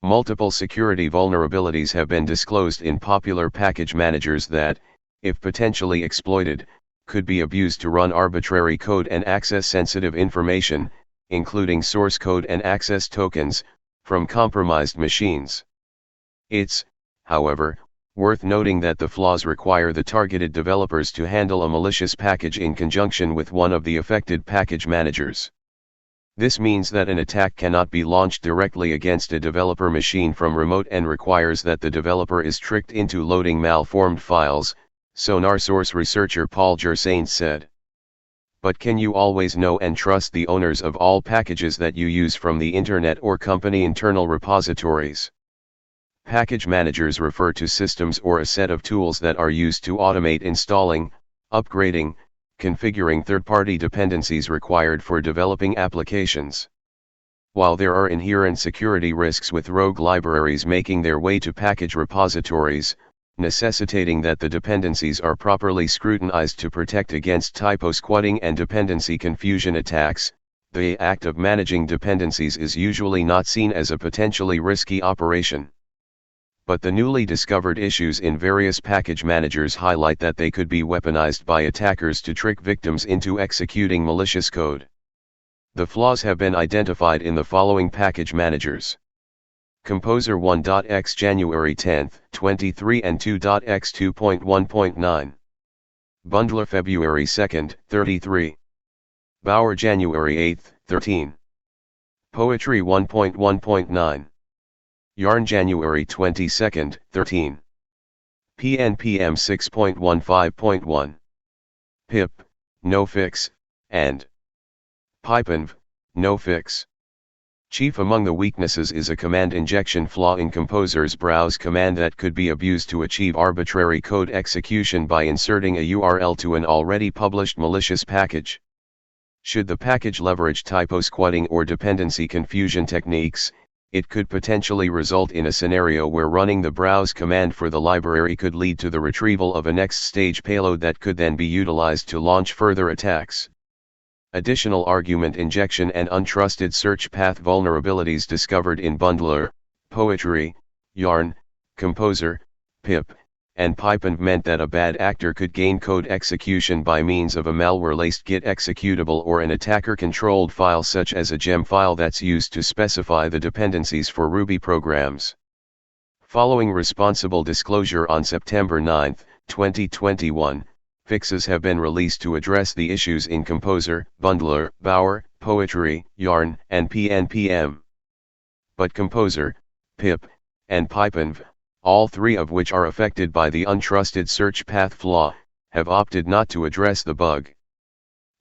Multiple security vulnerabilities have been disclosed in popular package managers that, if potentially exploited, could be abused to run arbitrary code and access sensitive information, including source code and access tokens, from compromised machines. It's, however, worth noting that the flaws require the targeted developers to handle a malicious package in conjunction with one of the affected package managers. This means that an attack cannot be launched directly against a developer machine from remote and requires that the developer is tricked into loading malformed files, SonarSource researcher Paul Gersaint said. But can you always know and trust the owners of all packages that you use from the internet or company internal repositories? Package managers refer to systems or a set of tools that are used to automate installing, upgrading, configuring third-party dependencies required for developing applications. While there are inherent security risks with rogue libraries making their way to package repositories, necessitating that the dependencies are properly scrutinized to protect against typo squatting and dependency confusion attacks, the act of managing dependencies is usually not seen as a potentially risky operation. But the newly discovered issues in various package managers highlight that they could be weaponized by attackers to trick victims into executing malicious code. The flaws have been identified in the following package managers: Composer 1.x January 10, 23 and 2.x 2.1.9. Bundler February 2, 33. Bower January 8, 13. Poetry 1.1.9. Yarn January 22, 13. PNPM 6.15.1. Pip, no fix, and PyPenv, no fix. Chief among the weaknesses is a command injection flaw in Composer's browse command that could be abused to achieve arbitrary code execution by inserting a URL to an already published malicious package. Should the package leverage typo squatting or dependency confusion techniques, it could potentially result in a scenario where running the browse command for the library could lead to the retrieval of a next stage payload that could then be utilized to launch further attacks. Additional argument injection and untrusted search path vulnerabilities discovered in Bundler, Poetry, Yarn, Composer, Pip, and PyPenv meant that a bad actor could gain code execution by means of a malware-laced Git executable or an attacker-controlled file such as a gem file that's used to specify the dependencies for Ruby programs. Following responsible disclosure on September 9, 2021, fixes have been released to address the issues in Composer, Bundler, Bower, Poetry, Yarn, and PNPM. But Composer, Pip, and PyPenv, all three of which are affected by the untrusted search path flaw, have opted not to address the bug.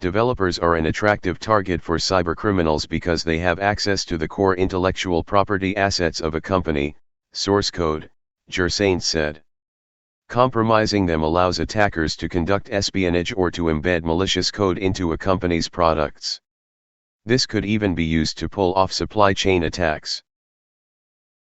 Developers are an attractive target for cybercriminals because they have access to the core intellectual property assets of a company, source code, Gersaint said. Compromising them allows attackers to conduct espionage or to embed malicious code into a company's products. This could even be used to pull off supply chain attacks.